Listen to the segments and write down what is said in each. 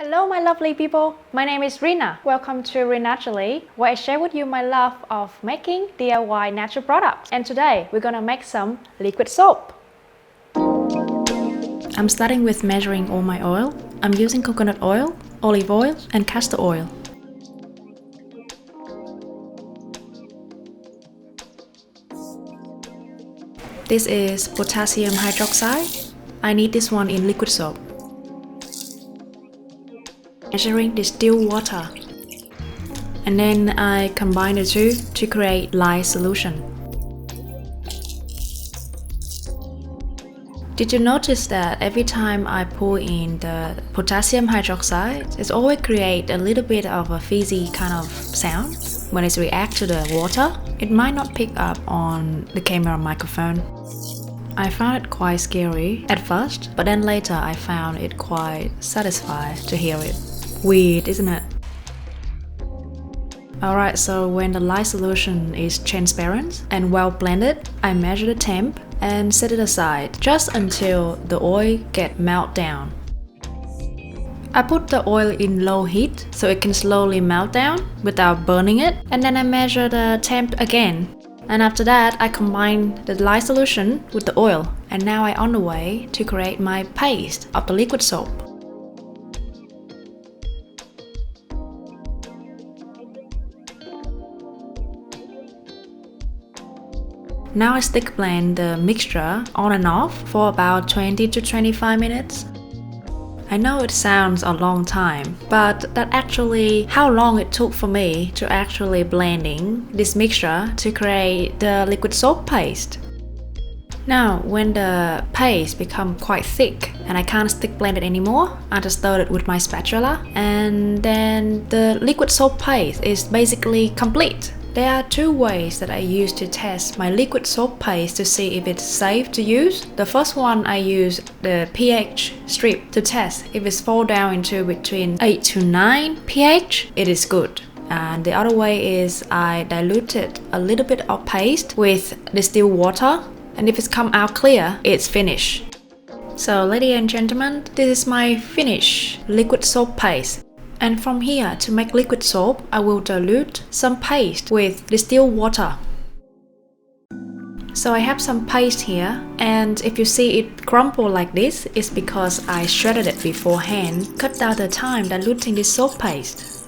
Hello my lovely people, my name is Rina. Welcome to Renaturally, where I share with you my love of making DIY natural products. And today we're gonna make some liquid soap. I'm starting with measuring all my oil. I'm using coconut oil, olive oil and castor oil. This is potassium hydroxide. I need this one in liquid soap. Measuring distilled water. And then I combine the two to create lye solution. Did you notice that every time I pour in the potassium hydroxide, it always creates a little bit of a fizzy kind of sound when it reacts to the water? It might not pick up on the camera microphone. I found it quite scary at first, but then later I found it quite satisfying to hear it. Weird, isn't it? Alright, so when the lye solution is transparent and well blended, I measure the temp and set it aside just until the oil gets melt down. I put the oil in low heat so it can slowly melt down without burning it, and then I measure the temp again. And after that, I combine the lye solution with the oil, and now I'm on the way to create my paste of the liquid soap. Now I stick blend the mixture on and off for about 20 to 25 minutes. I know it sounds a long time, but that's actually how long it took for me to actually blending this mixture to create the liquid soap paste. Now, when the paste becomes quite thick and I can't stick blend it anymore, I just stir it with my spatula, and then the liquid soap paste is basically complete. There are two ways that I use to test my liquid soap paste to see if it's safe to use. The first one, I use the pH strip to test if it falls down into between 8 to 9 pH, it is good. And the other way is I diluted a little bit of paste with distilled water, and if it's come out clear, it's finished. So ladies and gentlemen, this is my finished liquid soap paste. And from here, to make liquid soap, I will dilute some paste with distilled water. So I have some paste here, and if you see it crumple like this, it's because I shredded it beforehand, cut down the time diluting this soap paste.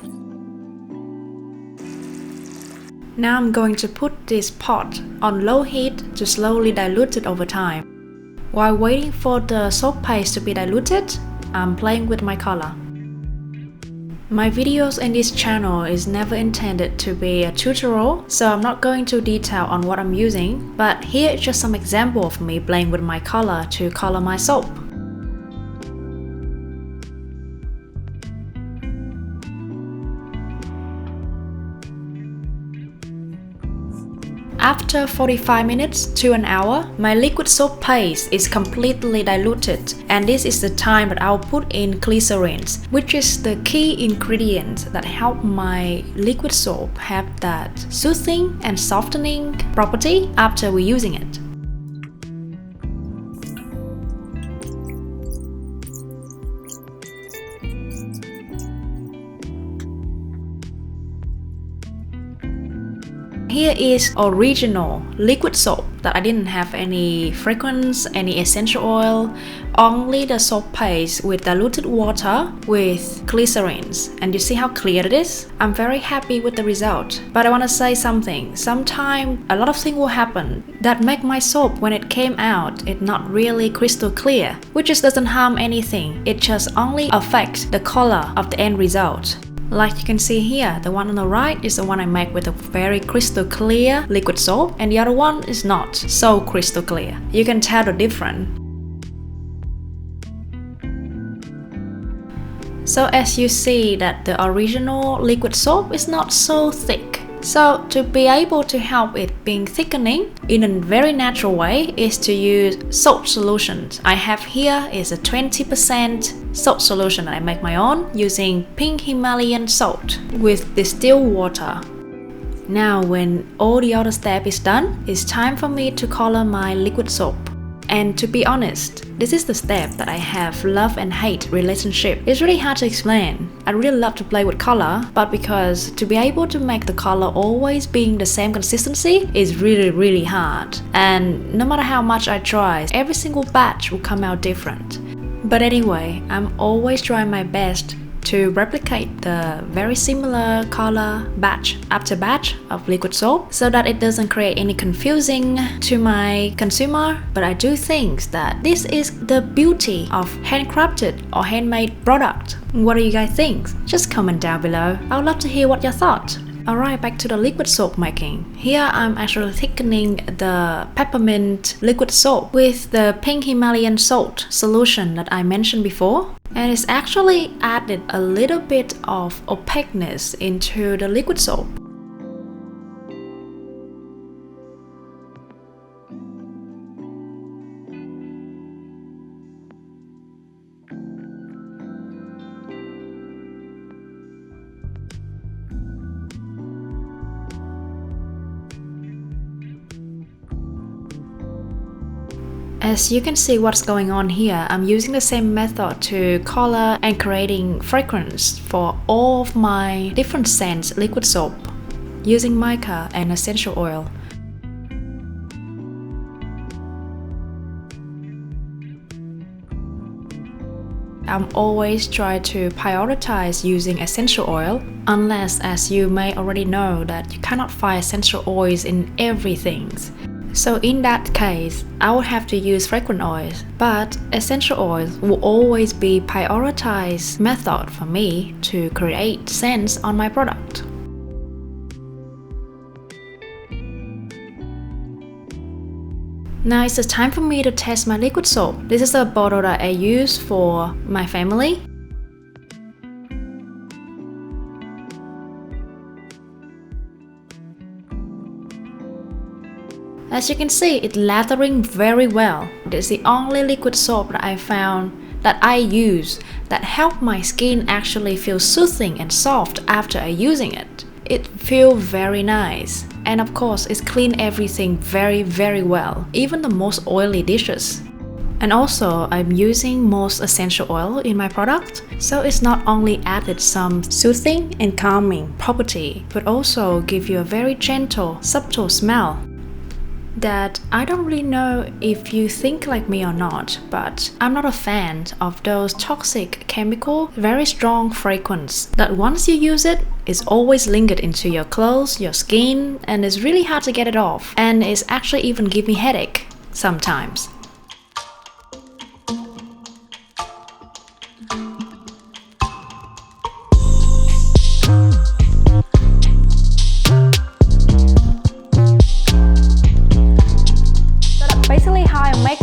Now I'm going to put this pot on low heat to slowly dilute it over time. While waiting for the soap paste to be diluted, I'm playing with my color. My videos in this channel is never intended to be a tutorial, so I'm not going to detail on what I'm using, but here is just some example of me playing with my color to color my soap. After 45 minutes to an hour, my liquid soap paste is completely diluted, and this is the time that I'll put in glycerin, which is the key ingredient that help my liquid soap have that soothing and softening property after we're using it. Here is original liquid soap that I didn't have any fragrance, any essential oil, only the soap paste with diluted water with glycerin. And you see how clear it is? I'm very happy with the result. But I want to say something. Sometimes a lot of things will happen that make my soap, when it came out, it's not really crystal clear, which just doesn't harm anything. It just only affects the color of the end result. Like you can see here, the one on the right is the one I make with a very crystal clear liquid soap, and the other one is not so crystal clear. You can tell the difference. So as you see that the original liquid soap is not so thick. So to be able to help it being thickening in a very natural way is to use salt solutions. I have here is a 20% salt solution that I make my own using pink Himalayan salt with distilled water. Now when all the other step is done, it's time for me to color my liquid soap. And to be honest, this is the step that I have love and hate relationship. It's really hard to explain. I really love to play with color, but because to be able to make the color always being the same consistency is really hard. And no matter how much I try, every single batch will come out different. But anyway, I'm always trying my best to replicate the very similar color batch after batch of liquid soap so that it doesn't create any confusing to my consumer. But I do think that this is the beauty of handcrafted or handmade product. What do you guys think? Just comment down below. I would love to hear what you thought. Alright, back to the liquid soap making. Here I'm actually thickening the peppermint liquid soap with the pink Himalayan salt solution that I mentioned before. And it's actually added a little bit of opaqueness into the liquid soap. As you can see what's going on here, I'm using the same method to color and creating fragrance for all of my different scents liquid soap using mica and essential oil. I'm always try to prioritize using essential oil, unless, as you may already know, that you cannot find essential oils in everything. So in that case, I would have to use fragrant oils, but essential oils will always be prioritized method for me to create scents on my product. Now it's the time for me to test my liquid soap. This is a bottle that I use for my family. As you can see, it's lathering very well. This is the only liquid soap that I found that I use that help my skin actually feel soothing and soft after using it. It feels very nice. And of course, it's clean everything very well, even the most oily dishes. And also, I'm using most essential oil in my product, so it's not only added some soothing and calming property, but also give you a very gentle, subtle smell. That I don't really know if you think like me or not, but I'm not a fan of those toxic chemical, very strong fragrance that once you use it, it's always lingered into your clothes, your skin, and it's really hard to get it off. And it's actually even give me headache sometimes.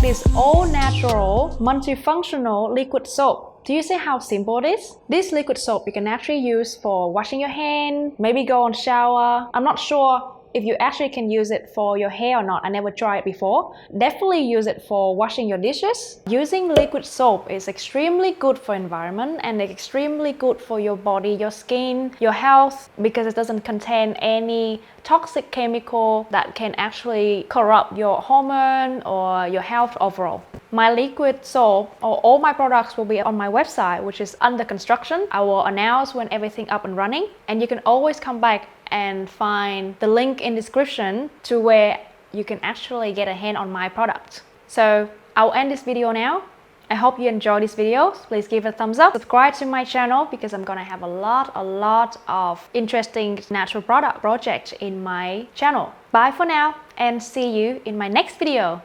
This all-natural, multifunctional liquid soap. Do you see how simple it is? This liquid soap you can actually use for washing your hand, maybe go on shower. I'm not sure if you actually can use it for your hair or not. I never tried it before. Definitely use it for washing your dishes. Using liquid soap is extremely good for environment and extremely good for your body, your skin, your health, because it doesn't contain any toxic chemical that can actually corrupt your hormone or your health overall. My liquid soap or all my products will be on my website, which is under construction. I will announce when everything up and running, and you can always come back and find the link in description to where you can actually get a hand on my product. So I'll end this video now. I hope you enjoyed this video. Please give it a thumbs up. Subscribe to my channel because I'm gonna have a lot of interesting natural product projects in my channel. Bye for now and see you in my next video.